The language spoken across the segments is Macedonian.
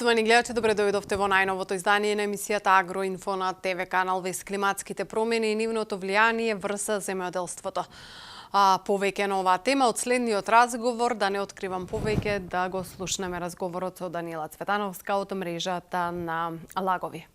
Почитувани гледачи, добре дојдовте во најновото издание на емисијата Агроинфо на ТВ канал вез климатските промени и нивното влијание врз земјоделството. Повеќе на оваа тема од следниот разговор, да не откривам повеќе, да го слушнеме разговорот со Даниела Цветановска од мрежата на Лагови.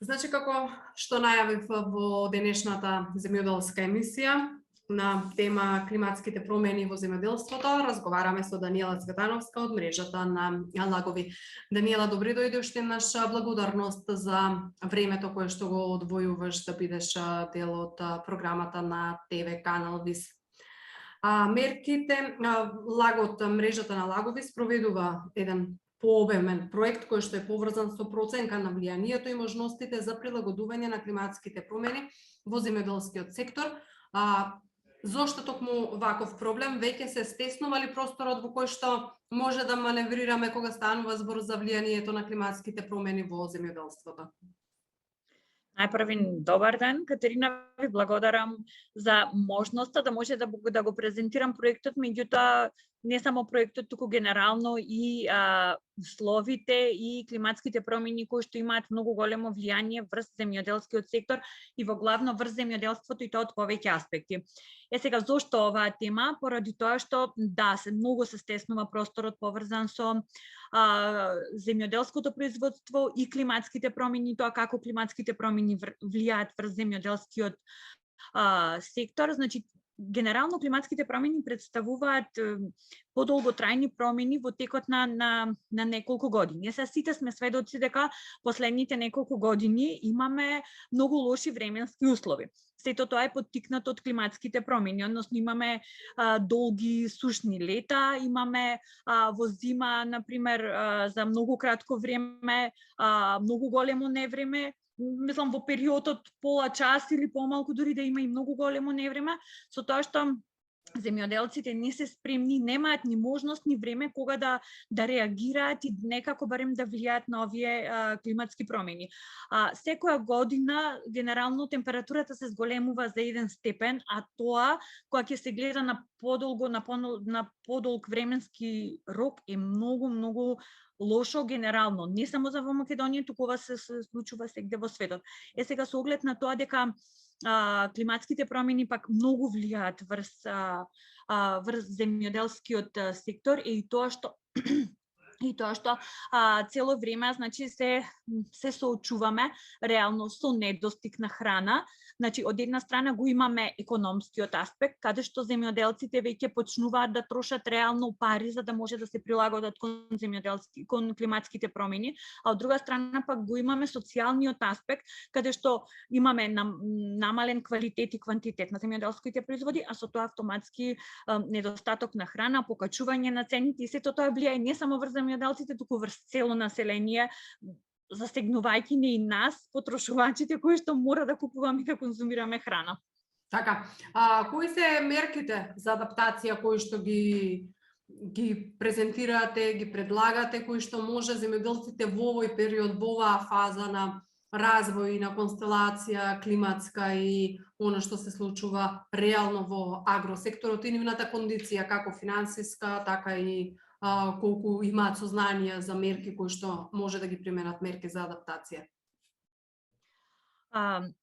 Значи, како што најавив во денешната земјоделска емисија, на тема климатските промени во земјоделството, разговараме со Даниела Цветановска од мрежата на Лагови. Даниела, добре дојдеш, наша благодарност за времето кое што го одвојуваш да бидеш дел од програмата на ТВ канал ВИС. Мерките, Лагот, мрежата на Лагови спроведува еден пообемен проект кој што е поврзан со проценка на влијанието и можностите за прилагодување на климатските промени во земјоделскиот сектор. Зошто токму ваков проблем? Веќе се стеснува ли просторот во кој што може да маневрираме кога станува збор за влијанието на климатските промени во земјоделството? Најпрвен добар ден, Катерина, ви благодарам за можноста да може да го презентирам проектот, меѓутоа не само проектот, туку генерално и условите и климатските промени кои што имаат многу големо влијание врз земјоделскиот сектор и во главно врз земјоделството, и тоа од повеќе аспекти. Сега, зошто оваа тема? Поради тоа што многу се стеснува просторот поврзан со земјоделското производство и климатските промени, тоа како климатските промени влијаат врз земјоделскиот сектор. Значи, генерално климатските промени представуваат подолготрајни промени во текот на неколку години. Сите сме сведоци дека последните неколку години имаме многу лоши временски услови. Сето тоа е поттикнато од климатските промени, односно имаме долги сушни лета, имаме во зима, например, за многу кратко време, многу големо невреме, мислам во периодот пола час или помалку, дури да има и многу големо невреме, со тоа што земјоделците не се спремни, немаат ни можност ни време кога да реагираат и некако барем да влијаат на овие климатски промени. Секоја година генерално температурата се зголемува за 1 степен, а тоа кога ќе се гледа на подолг временски рок е многу лошо генерално, не само за во Македонија, туку ова се случува сегде во светот. Сега со оглед на тоа дека климатските промени пак многу влијаат врз земјоделскиот сектор и тоа што цело време, значи, се соочуваме реално со недостиг на храна. Значи, од една страна го имаме економскиот аспект, каде што земјоделците веќе почнуваат да трошат реално пари за да може да се прилагодат кон климатските промени, а од друга страна пак го имаме социјалниот аспект, каде што имаме намален квалитет и квантитет на земјоделските производи, а со тоа автоматски недостаток на храна, покачување на цените, и сето тоа влијае не само врз земјоделците, туку врз цело население, засегнувајќи не и нас, потрошувачите, кои што мора да купуваме и да конзумираме храна. Така, кои се мерките за адаптација кои што ги презентирате, ги предлагате, кои што може земјоделците во овој период, во оваа фаза на развој, на констелација климатска и она што се случува реално во агросекторот и нивната кондиција, како финансиска, така и колку имаат сознание за мерки кои што може да ги применат мерки за адаптација?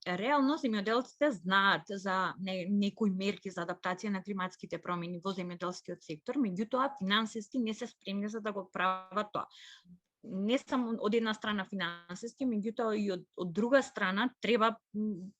Реално земјоделците знаат за некои мерки за адаптација на климатските промени во земјоделскиот сектор, меѓутоа финансиски не се спремни за да го прават тоа. Не само од една страна финансиски, меѓутоа и од друга страна треба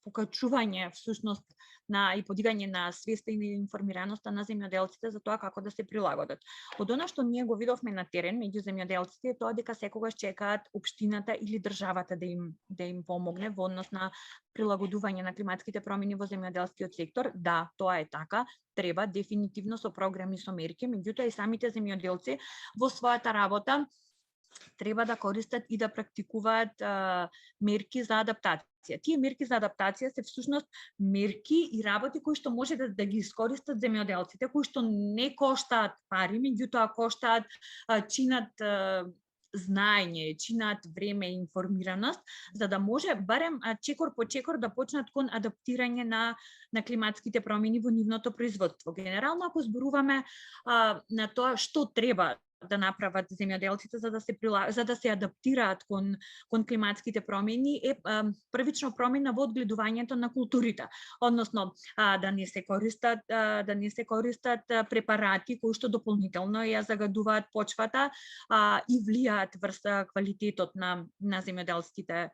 покачување всушност и подигање на свеста и информираноста на земјоделците за тоа како да се прилагодат. Од она што ние го видовме на терен меѓу земјоделците е тоа дека секогаш чекаат општината или државата да им помогне во однос на прилагодување на климатските промени во земјоделскиот сектор. Да, тоа е така, треба дефинитивно со програми, со мерки, меѓутоа и самите земјоделци во својата работа треба да користат и да практикуваат мерки за адаптација. Тие мерки за адаптација се всушност мерки и работи кои што може да ги искористат земјоделците, кои што не коштаат пари, меѓутоа коштаат, чинат знаење, чинат време и информираност, за да може барем чекор по чекор да почнат кон адаптирање на климатските промени во нивното производство. Генерално, ако зборуваме на тоа што треба да направат земјоделците за да се адаптираат кон климатските промени е првично промена во одгледувањето на културите, односно да не се користат препарати кои што дополнително ја загадуваат почвата и влијаат врз квалитетот на земјоделските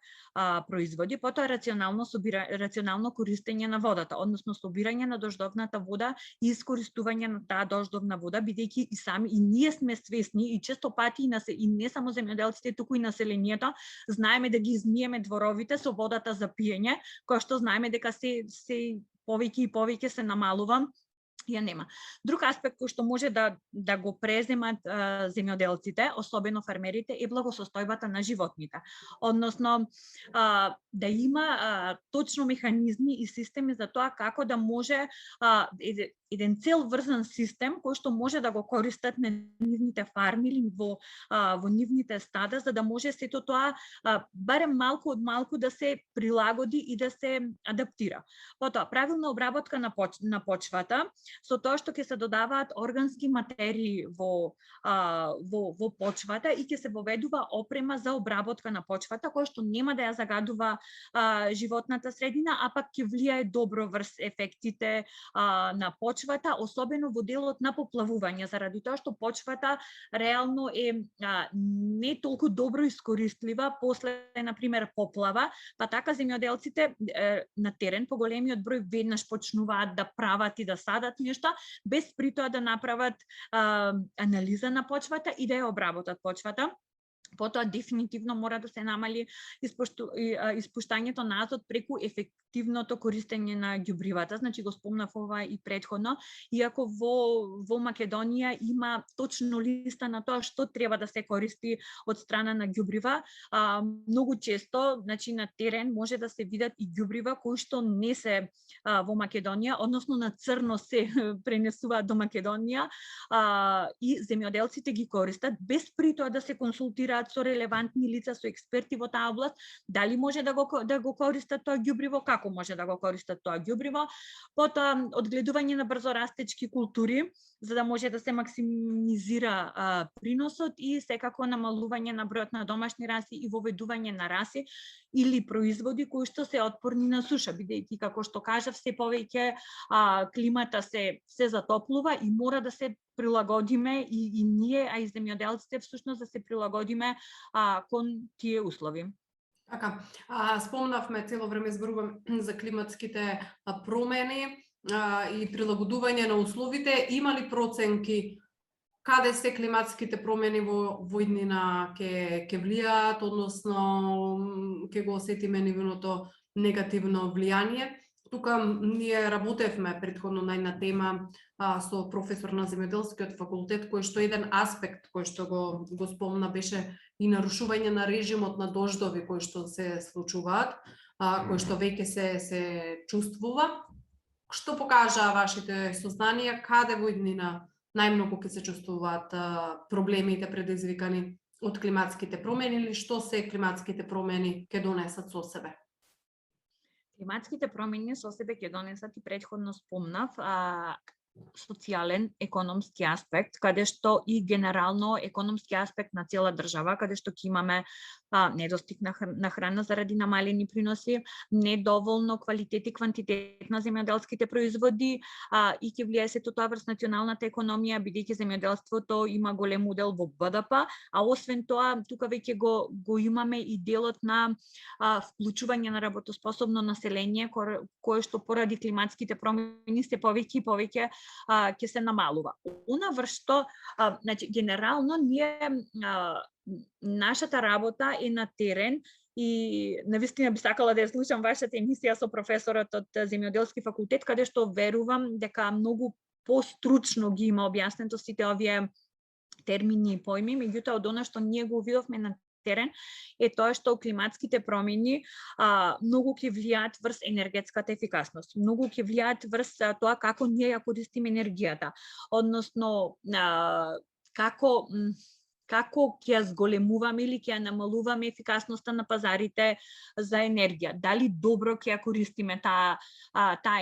производи. Потоа рационално користење на водата, односно собирање на дождовната вода и искористување на таа дождовна вода, бидејќи и сами и ние сме свесни и често пати и не само земјоделците, туку и населението знаеме да ги измиеме дворовите со водата за пиење, која што знаеме дека се повеќе и повеќе се намалува, ја нема. Друг аспект кој што може да го преземат земјоделците, особено фермерите, е благосостојбата на животните. Односно да има точно механизми и системи за тоа како да може еден цел врзан систем кој што може да го користат на нивните фарми или во нивните стада, за да може сето тоа барем малку од малку да се прилагоди и да се адаптира. Потоа правилна обработка на почвата, со тоа што ќе се додаваат органски материи во почвата и ќе се воведува опрема за обработка на почвата, која што нема да ја загадува животната средина, а пак ќе влијае добро врз ефектите на почвата, особено во делот на поплавување, заради тоа што почвата реално е не толку добро искористлива после, например, поплава, па така земјоделците на терен по големиот број веднаш почнуваат да прават и да садат нешто, без при тоа да направат анализа на почвата и да ја обработат почвата. Потоа дефинитивно мора да се намали испуштањето на азот преку ефективното користење на ѓубривата. Значи го спомнав ова и претходно, иако во Македонија има точно листа на тоа што треба да се користи од страна на ѓубрива, многу често, значи на терен може да се видат и ѓубрива кои што не се во Македонија, односно на црно се пренесуваат до Македонија и земјоделците ги користат без при тоа да се консултираат со релевантни лица, со експерти во таа област, дали може да го користат тоа ѓубриво, како може да го користат тоа ѓубриво. Потоа одгледување на брзорастечки култури, за да може да се максимизира приносот и секако намалување на бројот на домашни раси и воведување на раси или производи кои што се отпорни на суша, бидејќи како што кажав, се повеќе климата се затоплува и мора да се прилагодиме и ние, а и земјоделците всушност да се прилагодиме кон тие услови. Така, спомнавме цело време зборувам за климатските промени и прилагодување на условите. Има ли проценки каде се климатските промени во иднина ќе влијаат, односно ќе го осетиме нивното негативно влијание? Тука ние работевме претходно на една тема со професор на земјоделскиот факултет, кој што еден аспект кој што го спомна беше и нарушување на режимот на дождови кои што се случуваат, кои што веќе се чувствува. Што покажаа вашите сознанија, каде во иднина најмногу ќе се чувствуваат проблемите предизвикани од климатските промени или што се климатските промени ќе донесат со себе? Климатските промени со себе ќе донесат и претходно спомнав социјален, економски аспект, каде што и генерално економски аспект на цела држава, каде што ќе имаме недостиг на храна заради намалени приноси, недоволно квалитет и квантитет на земјоделските производи и ќе влијае сето тоа врз националната економија, бидејќи земјоделството има голем удел во БДП, а освен тоа тука веќе го имаме и делот на вклучување на работоспособно население кое што поради климатските промени се повеќе и повеќе ќе се намалува. Она врз што, значи генерално ние нашата работа е на терен и навистина би сакала да ја слушам вашата емисија со професорот од Земјоделски факултет, каде што верувам дека многу постручно ги има објаснето сите овие термини и појми, меѓутоа од она што ние го видовме на терен е тоа што климатските промени многу ќе влијаат врз енергетската ефикасност, многу ќе влијаат врз тоа како ние ја користиме енергијата, односно како ќе ја зголемуваме или ќе ја намалуваме ефикасноста на пазарите за енергија. Дали добро ќе ја користиме таа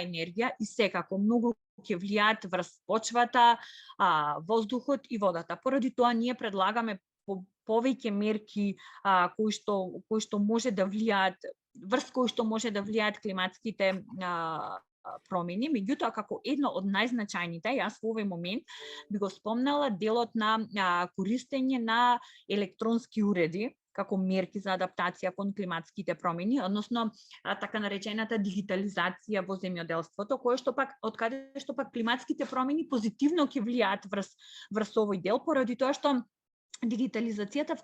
енергија и секако многу ќе влијаат врз почвата, воздухот и водата. Поради тоа ние предлагаме повеќе мерки кои што може да влијаат, врз кои што може да влијаат климатските промени, меѓутоа како едно од најзначајните, јас во овој момент би го спомнала делот на користење на електронски уреди како мерки за адаптација кон климатските промени, односно така наречената дигитализација во земјоделството, кое што пак од каде што пак климатските промени позитивно ќе влијаат врз овој дел, поради тоа што дигитализацијата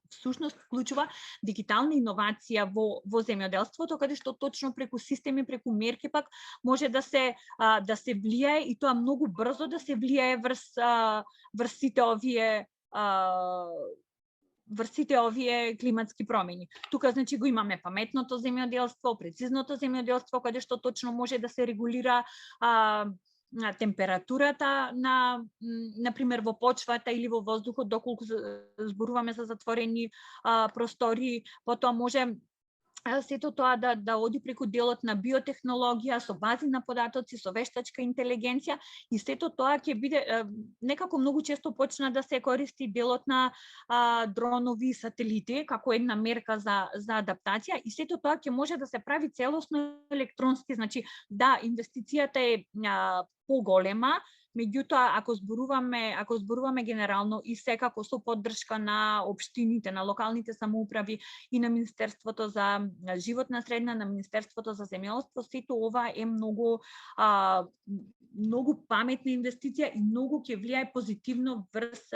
всушност вклучува дигитална иновација во земјоделството, каде што точно преку системи, преку мерки пак може да се влијае и тоа многу брзо да се влијае врз сите овие климатски промени. Тука значи го имаме паметното земјоделство, прецизното земјоделство, каде што точно може да се регулира температурата например во почвата или во воздухот, доколку зборуваме за затворени простори, потоа може сето тоа да оди преку делот на биотехнологија, со бази на податоци, со вештачка интелигенција и сето тоа ќе биде некако многу често почна да се користи делот на дронови и сателити како една мерка за адаптација и сето тоа ќе може да се прави целосно електронски, значи да, инвестицијата е поголема, меѓутоа ако зборуваме генерално и секако со поддршка на општините, на локалните самоуправи и на Министерството за животна средина, на Министерството за земјоделство, сето ова е многу паметна инвестиција и многу ќе влијае позитивно врз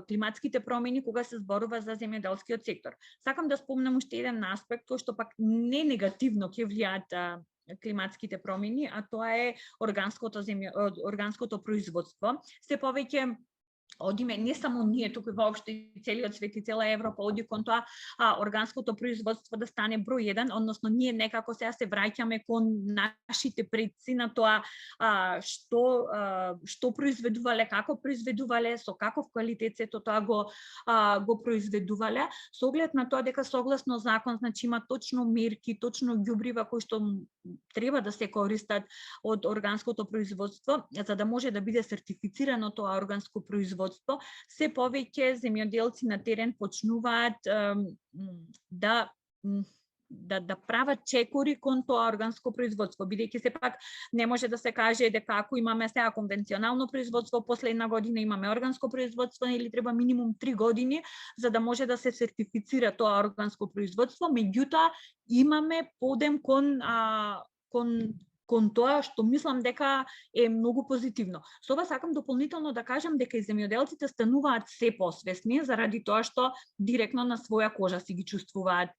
климатските промени кога се зборува за земјоделскиот сектор. Сакам да спомнам уште еден аспект кој што пак не негативно ќе влијаат климатските промени, а тоа е органското производство. Се повеќе одиме, не само ние, туку воопшто и целиот свет и цела Европа оди кон тоа органското производство да стане број 1, односно ние некако сега се враќаме кон нашите предци на тоа што произведувале, како произведувале, со каков квалитет сето тоа го произведувале, со оглед на тоа дека согласно закон, значи има точно мерки, точно ѓубрива кои што треба да се користат од органското производство, за да може да биде сертифицирано тоа органско производство. Се повеќе земјоделци на терен почнуваат да прават чекори кон тоа органско производство, бидејќи сепак не може да се каже дека ако имаме сега конвенционално производство, после една година имаме органско производство, или треба минимум 3 години за да може да се сертифицира тоа органско производство, меѓутоа имаме подем кон тоа што мислам дека е многу позитивно. Со ова сакам дополнително да кажам дека и земјоделците стануваат се посвесни заради тоа што директно на своја кожа си ги чувствуваат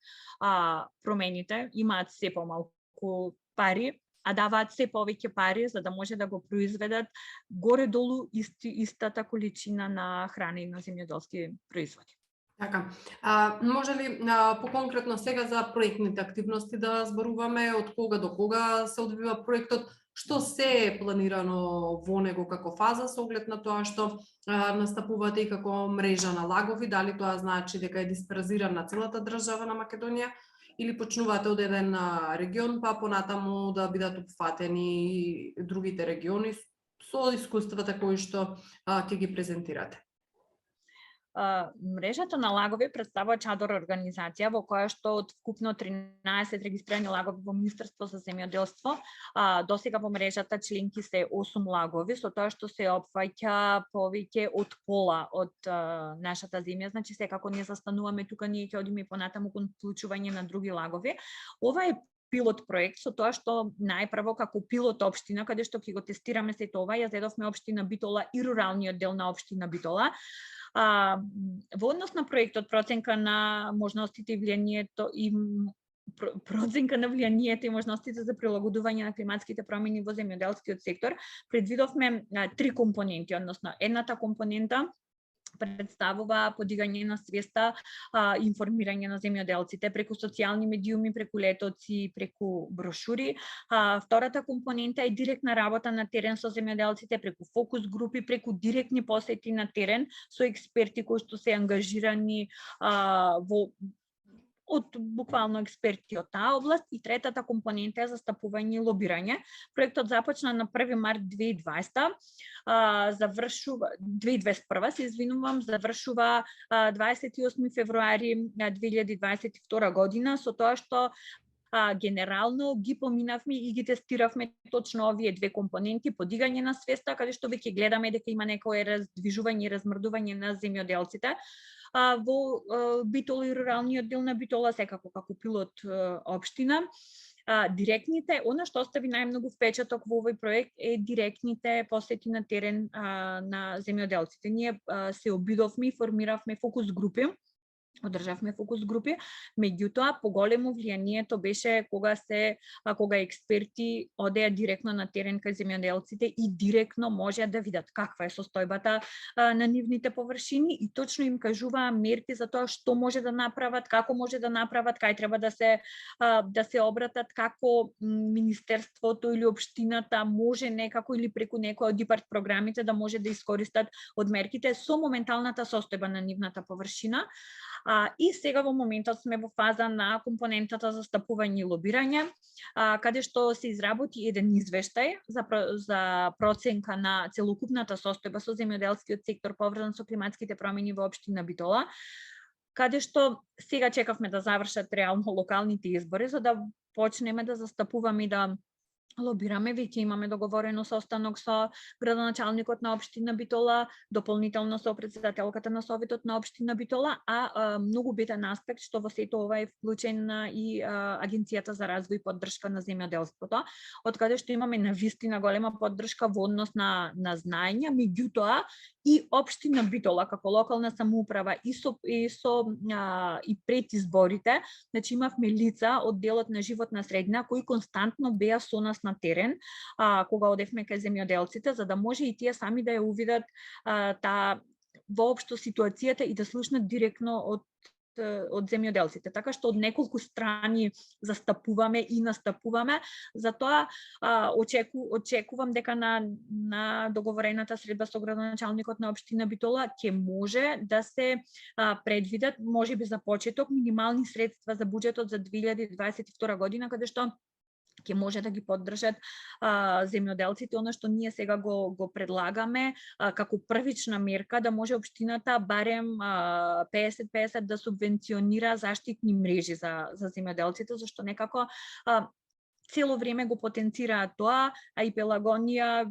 промените, имаат се помалку пари, а даваат се повеќе пари за да може да го произведат горе-долу истата количина на храна и на земјоделски производи. Така. Може ли поконкретно сега за проектните активности да зборуваме, од кога до кога се одвива проектот, што се е планирано во него како фаза со оглед на тоа што настапувате и како мрежа на лагови, дали тоа значи дека е дисперзирана целата држава на Македонија или почнувате од еден регион па понатаму да бидат опфатени другите региони со искуствата кои што ќе ги презентирате? Мрежата на лагови представува чадор организација во која што од вкупно 13 регистрирани лагови во Министерство за земјоделство, досега во мрежата членки се 8 лагови, со тоа што се опфаќа повеќе од пола од нашата земја, значи секако не застануваме тука, ние ќе одиме понатаму кон вклучување на други лагови. Ова е пилот проект, со тоа што најпрво како пилот општина, каде што ќе го тестираме сето ова, ја зедовме општина Битола и руралниот дел на општина Битола. Во однос на проектот проценка на можностите и влијанието и проценка на влијанието и можностите за прилагодување на климатските промени во земјоделскиот сектор, предвидовме 3 компоненти, односно едната компонента представува подигање на свеста, информирање на земјоделците преку социјални медиуми, преку летоци, преку брошури. Втората компонента е директна работа на терен со земјоделците преку фокус групи, преку директни посети на терен со експерти кои што се ангажирани од буквално експерти од таа област. И третата компонента е застапување и лобирање. Проектот започна на 1 март 2020, завршува 2021, се извинувам, завршува 28 февруари 2022 година, со тоа што генерално ги поминавме и ги тестиравме точно овие две компоненти, подигање на свеста, каде што веќе гледаме дека има некое раздвижување и размрдување на земјоделците во Битола и руралниот дел на Битола, секако како пилот општина. Директните, она што остави најмногу впечаток во овој проект е директните посети на терен на земјоделците. Ние се обидовме и формиравме фокус групи, одржавме фокус групи, меѓутоа поголемо влијанието беше кога експерти одеа директно на терен кај земјоделците и директно можеа да видат каква е состојбата на нивните површини и точно им кажуваа мерки за тоа што може да направат, како може да направат, кај треба да се обратат, како министерството или општината може некако или преку некој од ИПАРТ програмите да може да искористат од мерките со моменталната состојба на нивната површина. И сега во моментот сме во фаза на компонентата за стапување и лобирање, каде што се изработи еден извештај за проценка на целокупната состојба со земјоделскиот сектор поврзан со климатските промени во општина Битола, каде што сега чекавме да завршат реално локалните избори за да почнеме да застапуваме и да лобираме. Веќе имаме договорено состанок со градоначалникот на општина Битола, дополнително со претседателката на советот на општина Битола, многу битен аспект што во сето ова е вклучена и Агенцијата за развој и поддршка на земјоделството, од каде што имаме навистина голема поддршка во однос на знаење, меѓутоа и општина Битола како локална самоуправа и пред изборите, значи имавме лица од делот на животна средина кои константно беа со нас на терен, кога одевме кај земјоделците, за да може и тие сами да ја увидат воопшто ситуацијата и да слушнат директно од земјоделците. Така што од неколку страни застапуваме и настапуваме, затоа очекувам дека на договорената средба со градоначалникот на општина Битола ќе може да се предвидат, можеби за почеток, минимални средства за буџетот за 2022 година, каде што ќе може да ги поддржат земјоделците. Она што ние сега го предлагаме како првична мерка, да може општината барем 50-50 да субвенционира заштитни мрежи за земјоделците, зашто некако цело време го потенцираат тоа, а и Пелагонија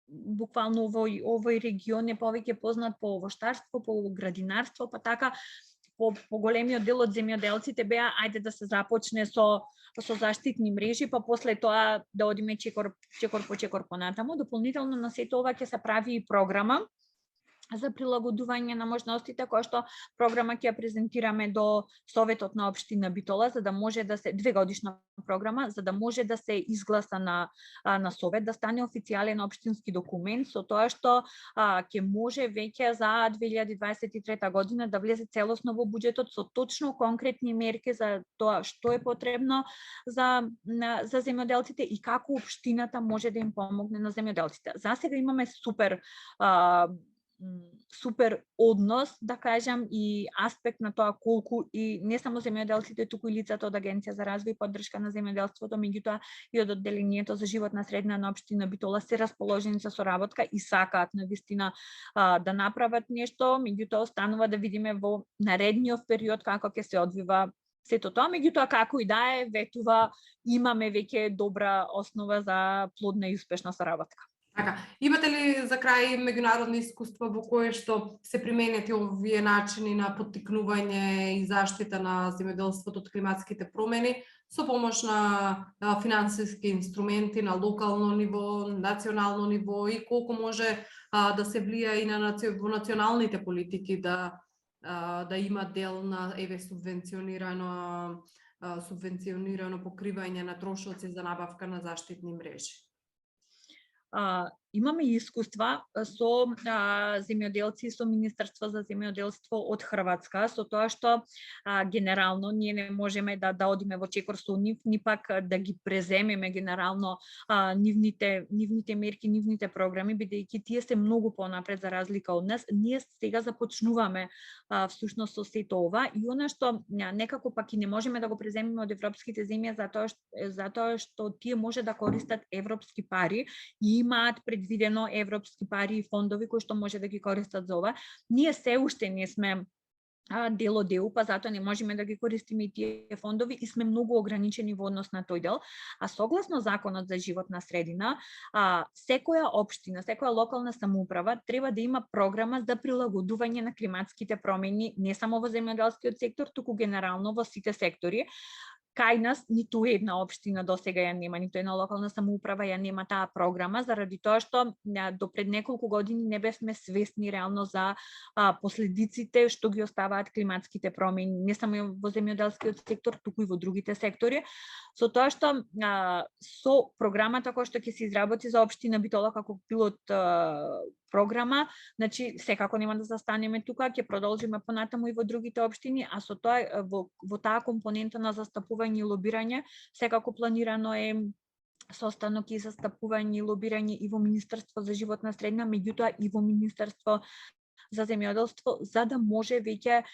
буквално овој регион е повеќе познат по овоштарство, по градинарство, па така по големиот дел од земјоделците беа ајде да се започне со заштитни мрежи, па после тоа да одиме чекор по чекор понатаму. Дополнително на сето ова ќе се прави и програма за прилагодување на можностите, која што програма ќе ја презентираме до Советот на општина Битола, за да може да се двегодишна програма, за да може да се изгласа на Совет, да стане официјален општински документ, со тоа што ќе може веќе за 2023 година да влезе целосно во буџетот со точно конкретни мерки за тоа што е потребно за земјоделците и како општината може да им помогне на земјоделците. За сега имаме супер однос, да кажам, и аспект на тоа колку и не само земјоделците, туку и лицата од Агенција за развој и поддршка на земјоделството, меѓутоа и од одделението за животна средина на општина Битола се расположени за соработка и сакаат навистина да направат нешто, меѓутоа останува да видиме во наредниот период како ќе се одвива сето тоа, меѓутоа како и да е, ветува имаме веќе добра основа за плодна и успешна соработка. Така, имате ли за крај меѓународни искуства во кое што се применети овие начини на поттикнување и заштита на земјоделството од климатските промени со помош на финансиски инструменти на локално ниво, национално ниво и колку може да се влија и во националните политики да има дел на субвенционирано субвенционирано покривање на трошоци за набавка на заштитни мрежи? Имаме искуства со земјоделци со Министерство за земјоделство од Хрватска, со тоа што генерално ние не можеме да одиме во чекор со нив, ни пак да ги преземеме генерално нивните мерки, нивните програми, бидејќи тие се многу понапред за разлика од нас. Ние сега започнуваме всушност со сето ова и она што некако пак и не можеме да го преземеме од европските земји затоа што тие може да користат европски пари и имаат предвидено европски пари и фондови кои што може да ги користат за ова. Ние се уште не сме дел од ЕУ, па затоа не можеме да ги користиме и тие фондови и сме многу ограничени во однос на тој дел. А согласно Законот за животна средина, секоја општина, секоја локална самоуправа треба да има програма за прилагодување на климатските промени, не само во земјоделскиот сектор, туку генерално во сите сектори. Кај нас ниту една општина досега ја нема, ниту една локална самоуправа ја нема таа програма, заради тоа што до пред неколку години не бевме свесни реално за последиците што ги оставаат климатските промени, не само во земјоделскиот сектор, туку и во другите сектори. Со тоа што со програмата која што ќе се изработи за општина Битола како пилот програма, значи секако нема да застанеме тука, ќе продолжиме понатаму и во другите општини, а со тоа во таа компонента на застапување и лобирање, секако планирано е состанок и застапување и лобирање и во Министерство за животна средина, меѓутоа и во Министерство за земјоделство, за да може веќе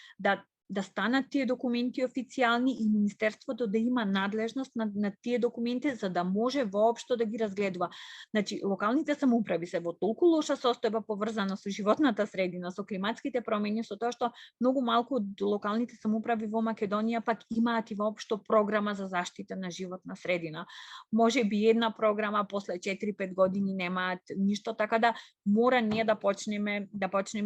да станат тие документи официјални и Министерството да има надлежност на тие документи, за да може воопшто да ги разгледува. Значи, локалните самоуправи се во толку лоша состојба поврзана со животната средина, со климатските промени, со тоа што многу малку од локалните самоуправи во Македонија пак имаат и воопшто програма за заштита на животна средина. Може би една програма, после 4-5 години немаат ништо, така да мора ние да почнеме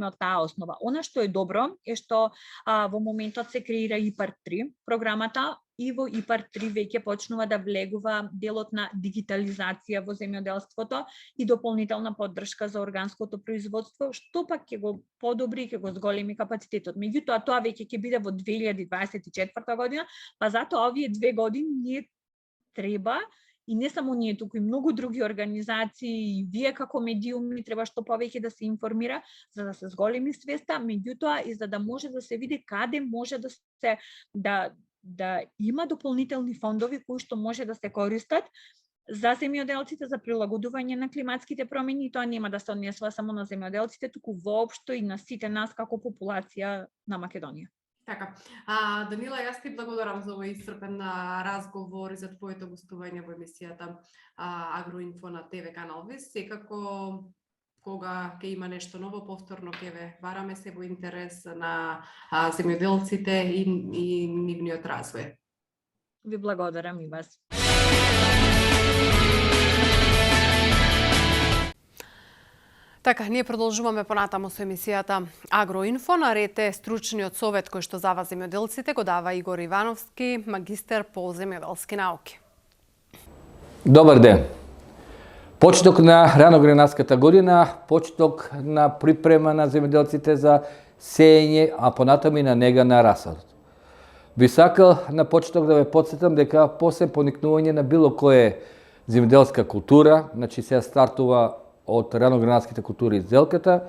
од таа основа. Она што е добро е што во моментот се креира ИПАР 3 програмата и во ИПАР 3 веќе почнува да влегува делот на дигитализација во земјоделството и дополнителна поддршка за органското производство, што пак ќе го подобри и ќе го зголеми капацитетот. Меѓутоа тоа веќе ќе биде во 2024 година, па затоа овие 2 години ние треба и не само ние, туку и многу други организации, и вие како медиуми треба што повеќе да се информира, за да се зголеми свеста, меѓутоа и за да може да се види каде може да има дополнителни фондови кои што може да се користат за земјоделците, за прилагодување на климатските промени, и тоа нема да се однесува само на земјоделците, туку воопшто и на сите нас како популација на Македонија. Така. Данила, јас ти благодарам за овој исцрпен разговор и за твоето гостување во емисијата Агроинфо на ТВ канал ВИС. Секако кога ќе има нешто ново, повторно ќе ве бараме, се во интерес на земјоделците и нивниот развој. Ви благодарам и вас. Така, ние продолжуваме понатаму со емисијата Агроинфо. Наред е стручниот совет кој што зава земјоделците го дава Игор Ивановски, магистер по земјоделски науки. Добар ден. Почеток на раногренарската година, почеток на припрема на земјоделците за сеење, а понатаму и на нега на расадот. Би сакал на почеток да ве потсетам дека после поникнување на било кое земјоделска култура, значи се стартува од раногренарските култури и зелката,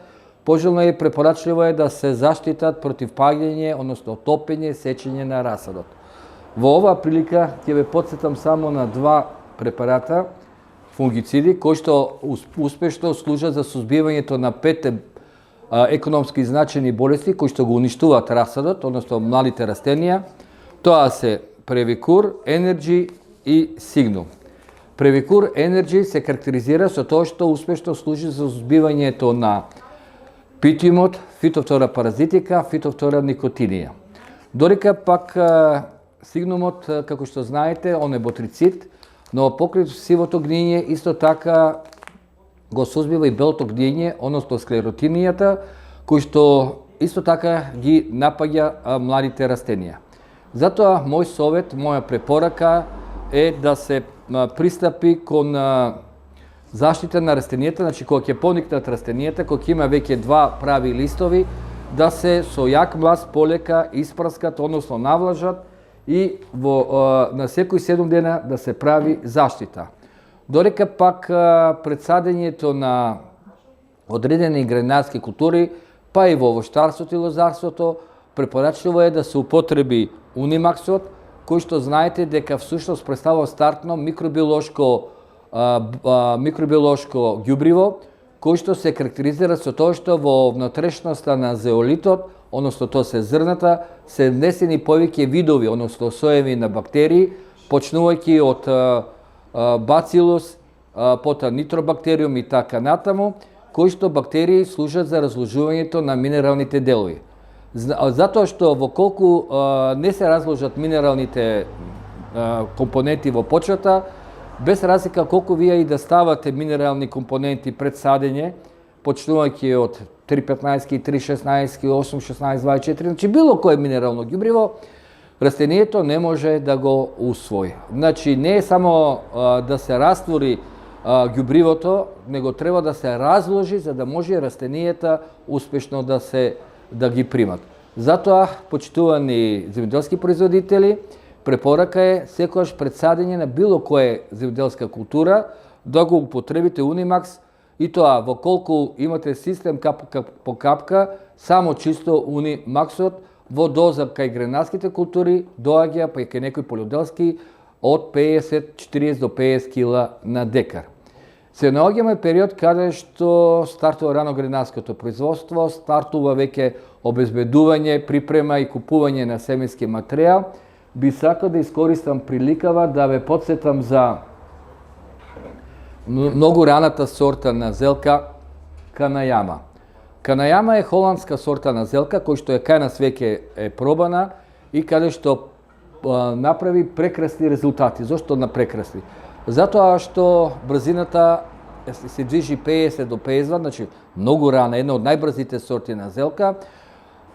пожелно и препорачливо е да се заштитат против паѓање, односно топење, сечење на расадот. Во оваа прилика ќе ве потсетам само на 2 препарата, фунгициди, кои што успешно служат за сузбивањето на 5 економски значени болести кои што го уништуваат расадот, односно младите растенија. Тоа се Превикур, Енерджи и Сигнум. Превикур Енерджи се карактеризира со тоа што успешно служи за сузбивањето на питиумот, фитофтора паразитика, фитофтора никотинија. Додека пак Сигнумот, како што знаете, он е ботрицид, но покрај сивото гниење исто така го сузбива и белото гниење, односно склеротинијата, кој што исто така ги напаѓа младите растенија. Затоа мој совет, моја препорака е да се пристапи кон заштита на растенијата, значи кога ќе поникнат растенијата, кога ќе има веќе 2 прави листови, да се со јак млас полека испрскат, односно навлажат и на секој 7 дена да се прави заштита. Додека пак предсадењето на одредени градинарски култури, па и во овощарството и лозарството, препорачливо е да се употреби унимаксот, кој што знаете дека всушност представува стартно микробиолошко ѓубриво, кој што се карактеризира со тоа што во внатрешноста на зеолитот, односно тоа се зрната, се внесени повеќе видови, односно соеви на бактерии, почнувајќи од бацилус, пота нитробактериум и така натаму, кои што бактерии служат за разложувањето на минералните делови. Затоа што во колку не се разложат минералните компоненти во почвата, без разлика колку вие и да ставате минерални компоненти пред садење, почнувајќи од 3,15, 3,16, 8,16, 24, значи било кое минерално ѓубриво, растението не може да го усвои. Значи не е само да се раствори ѓубривото, него треба да се разложи за да може растенијата успешно да ги примат. Затоа, почитувани земјоделски производители, препорака е секогаш пред садење на било кое земјоделска култура да го употребите унимакс, и тоа во колку имате систем капка по капка, само чисто унимаксот во доза кај гренарските култури доаѓа па и кај некои полјоделски од 40 до 50 кила на декар. Се наоѓаме период каде што стартува рано гренарското производство, стартува веќе обезбедување, припрема и купување на семенски материјал. Би сакал да искористам приликава да ве потсетам за многу раната сорта на зелка Канајама. Канајама е холандска сорта на зелка кој што е кај нас веќе е пробана и каде што направи прекрасни резултати. Зошто на прекрасни? Затоа што брзината се движи 50 до 52, значи многу рана, една од најбрзите сорти на зелка,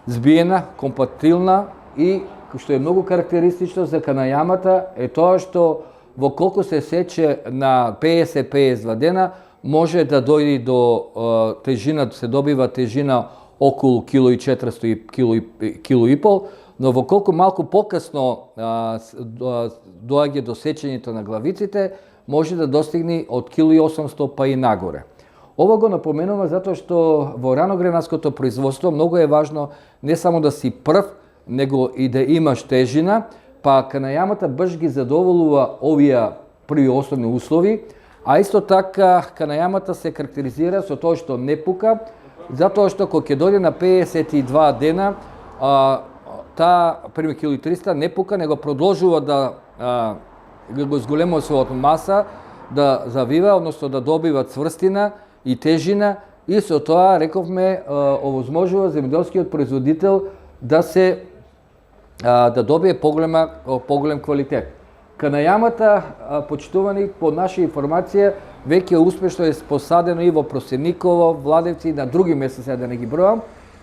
збиена, компатилна и што е многу карактеристично за канајамата е тоа што во колку се сече на 50-52 дена, може да дојде до тежина, се добива тежина околу 1,4 и 1,5 кг, но во колку малку покасно доаѓа до сечењето на главиците, може да достигне од 1,8 кг па и нагоре. Ова го напоменува затоа што во раногренарското производство многу е важно не само да си прв, него и да имаш тежина, па канајамата баш ги задоволува овие први основни услови, а исто така канајамата се карактеризира со тоа што не пука, затоа што кога ќе дојде на 52 дена, таа први 1,300 не пука, него продолжува да го зголемува својата маса, да завива, односно да добива цврстина и тежина, и со тоа, рековме, овозможува земјоделскиот производител да добие поголем квалитет. Канајамата, почитувани по наша информација, веќе успешно е посадено и во Просениково, Владевци и на други места, сега да не ги бројам,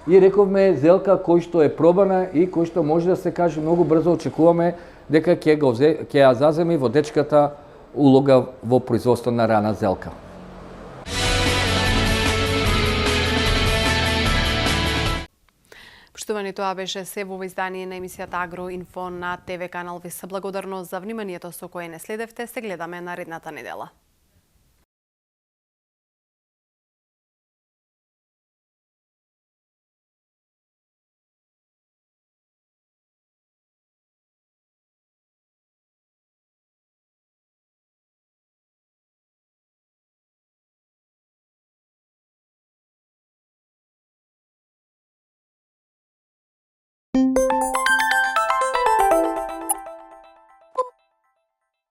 и рековме зелка кој што е пробана и кој што може да се каже многу брзо очекуваме дека ќе ја заземи водечката улога во производство на рана зелка. Поштовани, тоа беше се во издање на емисијата Агроинфо на ТВ канал. Ви се благодарност за вниманието со кое не следевте. Се гледаме наредната недела.